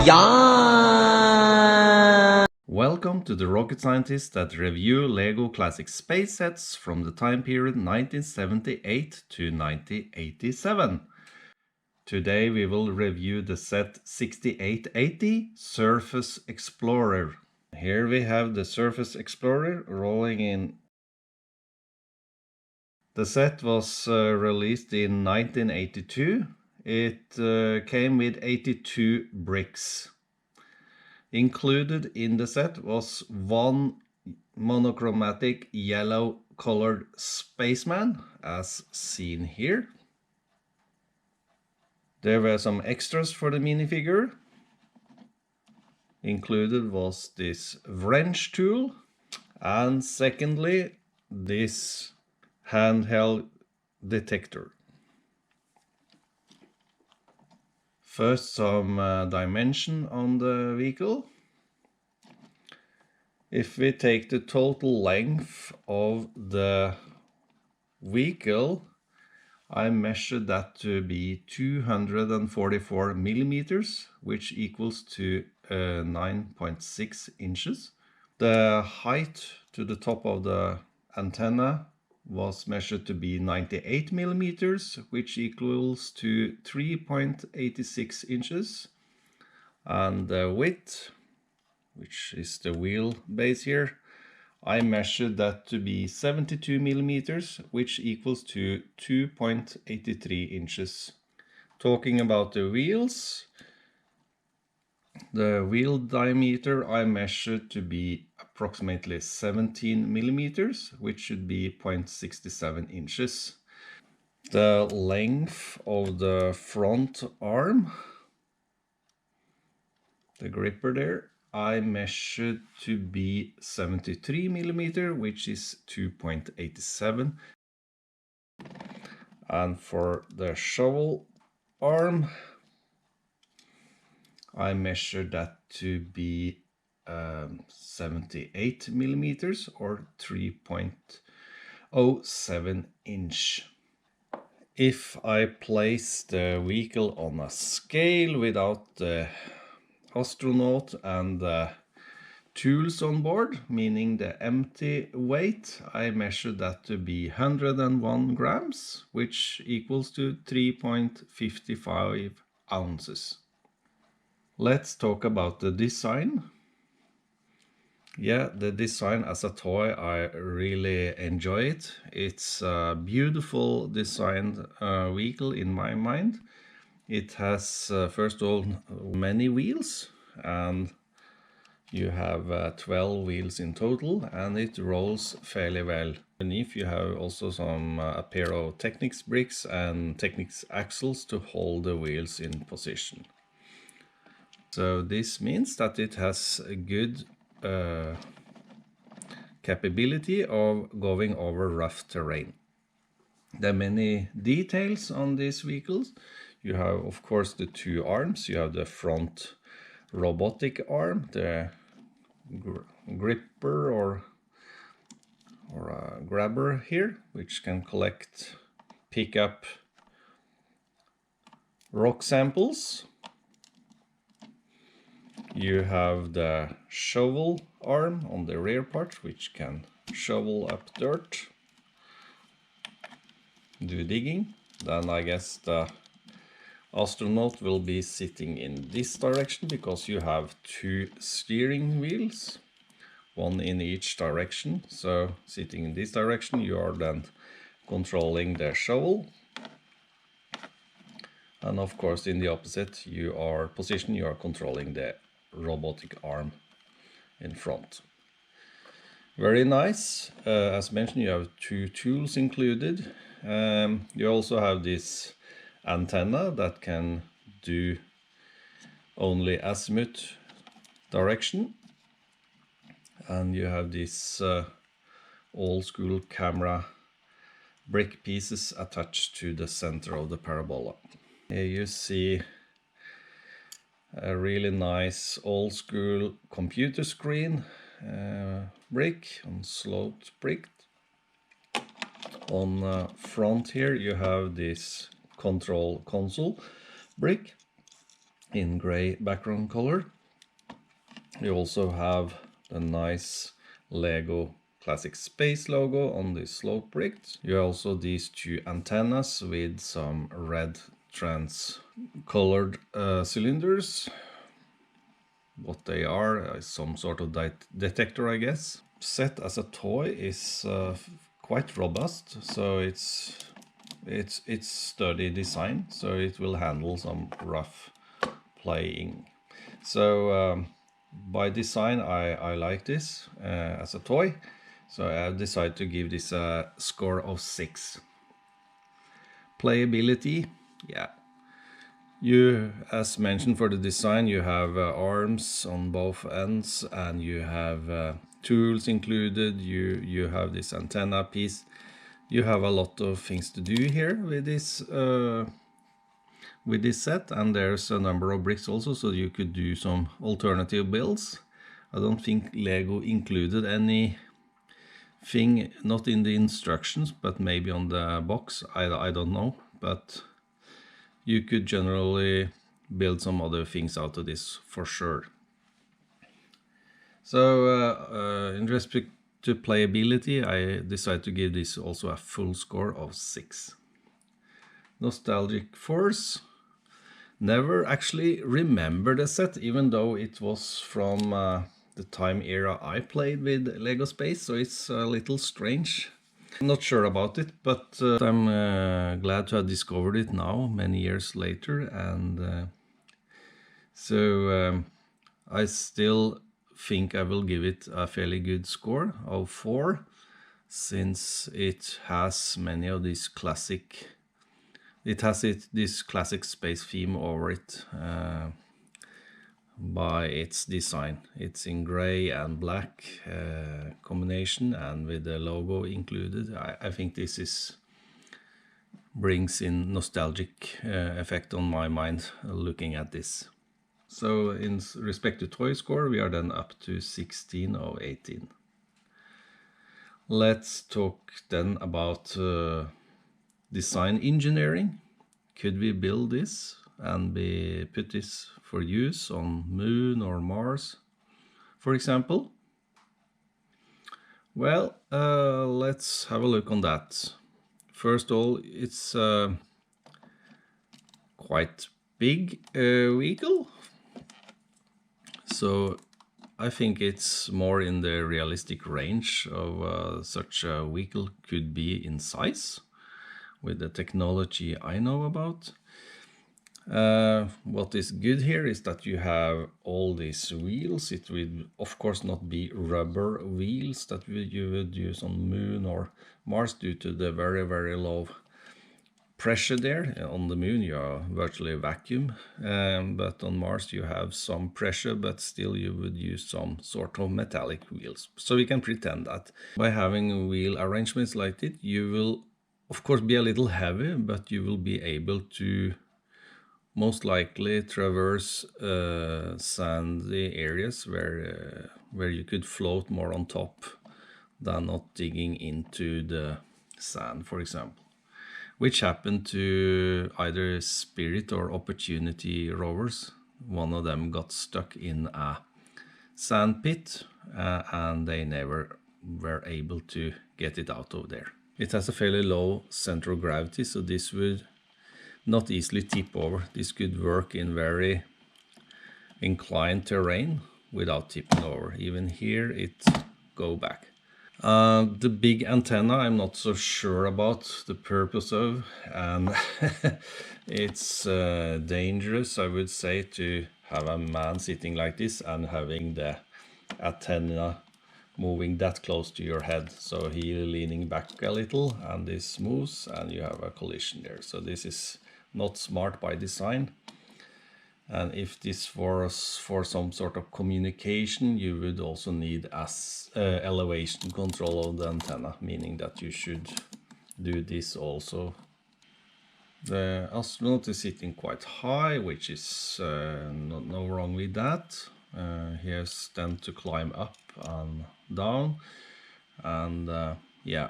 Yeah! Welcome to the rocket scientists that review LEGO classic space sets from the time period 1978 to 1987. Today we will review the set 6880 Surface Explorer. Here we have the Surface Explorer rolling in. The set was released in 1982. It came with 82 bricks. Included in the set was one monochromatic yellow colored spaceman, as seen here. There were some extras for the minifigure. Included was this wrench tool, and secondly, this handheld detector. First, some dimension on the vehicle. If we take the total length of the vehicle, I measured that to be 244 millimeters, which equals to 9.6 inches. The height to the top of the antenna was measured to be 98 millimeters, which equals to 3.86 inches. And the width, which is the wheel base here, I measured that to be 72 millimeters, which equals to 2.83 inches. Talking about the wheels, the wheel diameter I measured to be approximately 17 millimeters, which should be 0.67 inches. The length of the front arm, the gripper there, I measured to be 73 millimeter, which is 2.87. And for the shovel arm, I measured that to be 78 millimeters or 3.07 inch. If I place the vehicle on a scale without the astronaut and the tools on board, meaning the empty weight, I measured that to be 101 grams, which equals to 3.55 ounces. Let's talk about the design. Yeah, the design as a toy, I really enjoy it. It's a beautiful designed vehicle in my mind. It has, first of all, many wheels, and you have 12 wheels in total, and it rolls fairly well. Beneath you have also some a pair of Technics bricks and Technics axles to hold the wheels in position. So this means that it has a good capability of going over rough terrain. There are many details on these vehicles. You have, of course, the two arms. You have the front robotic arm, the gripper or a grabber here, which can pick up rock samples. You have the shovel arm on the rear part, which can shovel up dirt, do digging. Then I guess the astronaut will be sitting in this direction because you have two steering wheels, one in each direction. So sitting in this direction, you are then controlling the shovel. And of course, in the opposite position, you are controlling the robotic arm in front. Very nice. As mentioned, you have two tools included. You also have this antenna that can do only azimuth direction. And you have this old school camera brick pieces attached to the center of the parabola. Here you see a really nice old school computer screen brick on sloped brick. On front here you have this control console brick, in gray background color. You also have the nice Lego Classic Space logo on the slope brick. You have also these two antennas with some red trans-colored cylinders. What they are is some sort of detector, I guess. Set as a toy is quite robust, so it's sturdy design, so it will handle some rough playing. So by design, I like this as a toy, so I decided to give this a score of 6. Playability, yeah. You, as mentioned for the design, you have arms on both ends, and you have tools included. You have this antenna piece. You have a lot of things to do here with this set, and there's a number of bricks also, so you could do some alternative builds. I don't think Lego included anything, not in the instructions, but maybe on the box. I don't know, but you could generally build some other things out of this for sure. So in respect to playability, I decided to give this also a full score of 6. Nostalgic Force. Never actually remember the set, even though it was from the time era I played with Lego Space, so it's a little strange. I'm not sure about it, but I'm glad to have discovered it now, many years later, and so I still think I will give it a fairly good score of 4, since it has many of these classic... It has this classic space theme over it by its design. It's in gray and black combination, and with the logo included. I think this brings in nostalgic effect on my mind looking at this. So in respect to toy score, we are then up to 16 of 18. Let's talk then about design engineering. Could we build this and put this for use on Moon or Mars, for example? Well, let's have a look on that. First of all, it's quite big vehicle, so I think it's more in the realistic range of such a vehicle could be in size, with the technology I know about. What is good here is that you have all these wheels. It will of course not be rubber wheels that you would use on Moon or Mars due to the very, very low pressure there. On the Moon you are virtually vacuum, but on Mars you have some pressure, but still you would use some sort of metallic wheels. So we can pretend that by having wheel arrangements like this, you will of course be a little heavy, but you will be able to most likely traverse sandy areas where you could float more on top than not digging into the sand, for example, which happened to either Spirit or Opportunity rovers. One of them got stuck in a sand pit and they never were able to get it out of there. It has a fairly low center of gravity, so this would not easily tip over. This could work in very inclined terrain without tipping over. Even here it go back. The big antenna I'm not so sure about the purpose of, and it's dangerous, I would say, to have a man sitting like this and having the antenna moving that close to your head. So he leaning back a little and this moves and you have a collision there. So this is not smart by design. And if this was for some sort of communication, you would also need elevation control of the antenna, meaning that you should do this also. The astronaut is sitting quite high, which is no wrong with that. He has then to climb up and down, and yeah,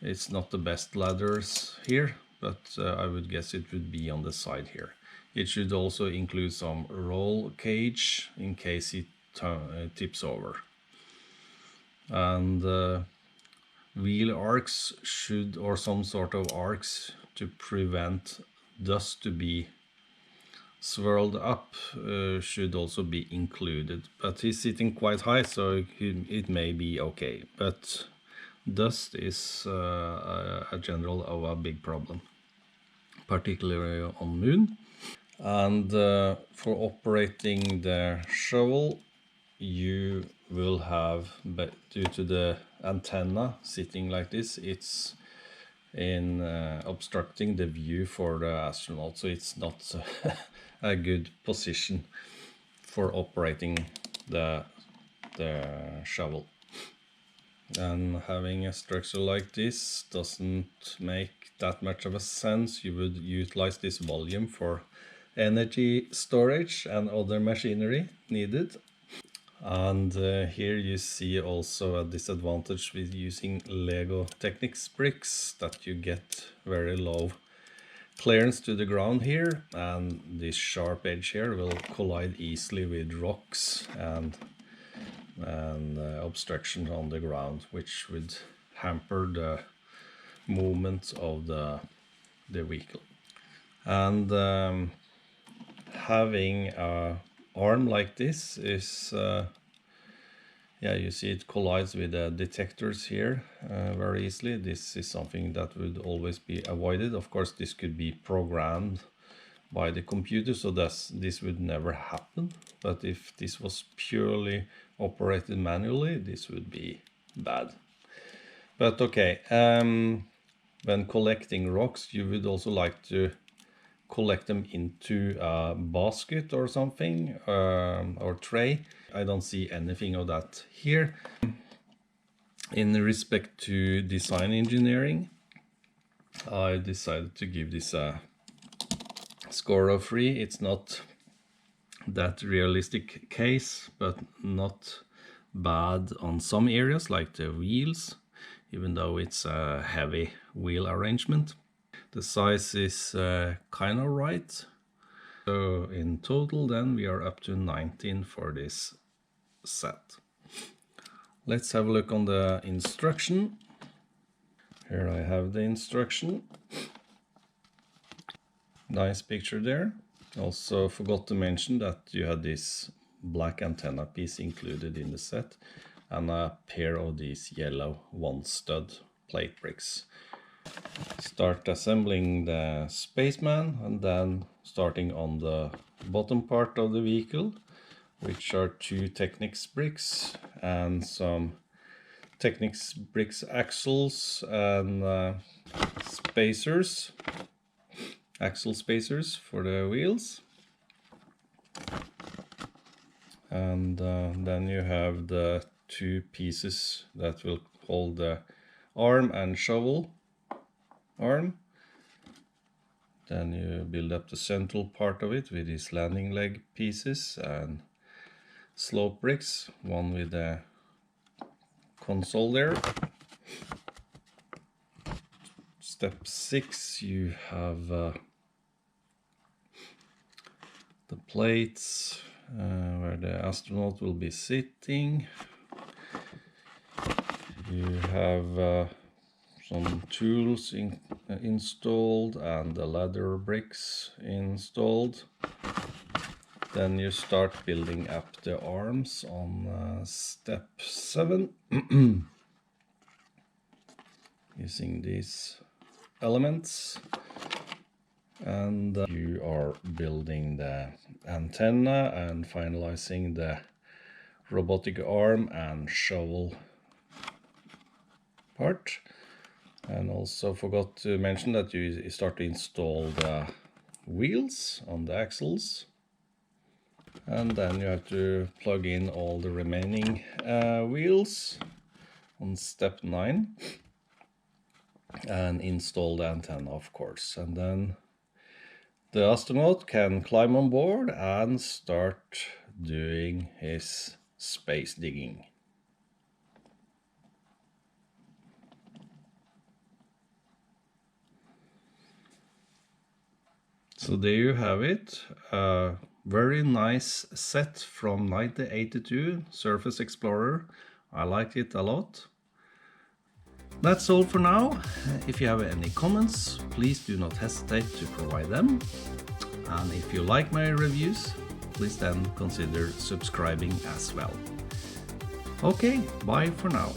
it's not the best ladders here, but I would guess it would be on the side here. It should also include some roll cage in case it tips over. And wheel arcs should, or some sort of arcs to prevent dust to be swirled up, should also be included. But he's sitting quite high, so it may be okay. But dust is a general of a big problem, particularly on Moon. And for operating the shovel, you will have, but due to the antenna sitting like this, it's in obstructing the view for the astronaut, so it's not a good position for operating the shovel. And having a structure like this doesn't make that much of a sense. You would utilize this volume for energy storage and other machinery needed. And here you see also a disadvantage with using Lego Technics bricks, that you get very low clearance to the ground here, and this sharp edge here will collide easily with rocks and obstruction on the ground, which would hamper the movement of the vehicle. And having a arm like this is yeah, you see it collides with the detectors here very easily. This is something that would always be avoided. Of course, this could be programmed by the computer, so this would never happen. But if this was purely operated manually, this would be bad. But okay, when collecting rocks, you would also like to collect them into a basket or something, or tray. I don't see anything of that here. In respect to design engineering, I decided to give this a score of 3. It's not that realistic case, but not bad on some areas like the wheels, even though it's a heavy wheel arrangement. The size is kind of right. So in total then we are up to 19 for this set. Let's have a look on the instruction. Here I have the instruction. Nice picture there. Also forgot to mention that you had this black antenna piece included in the set, and a pair of these yellow 1-stud plate bricks. Start assembling the spaceman, and then starting on the bottom part of the vehicle, which are 2 Technics bricks and some Technics bricks axles and spacers, axle spacers for the wheels. And then you have the 2 pieces that will hold the arm and shovel arm. Then you build up the central part of it with these landing leg pieces and slope bricks, one with the console there. Step 6, you have the plates where the astronaut will be sitting. You have some tools installed and the ladder bricks installed. Then you start building up the arms on step 7 using these elements. And you are building the antenna and finalizing the robotic arm and shovel part. And also forgot to mention that you start to install the wheels on the axles. And then you have to plug in all the remaining wheels on step 9 and install the antenna, of course. And then the astronaut can climb on board and start doing his space digging. So there you have it. A very nice set from 1982, Surface Explorer. I like it a lot. That's all for now. If you have any comments, please do not hesitate to provide them. And if you like my reviews, please then consider subscribing as well. Okay, bye for now.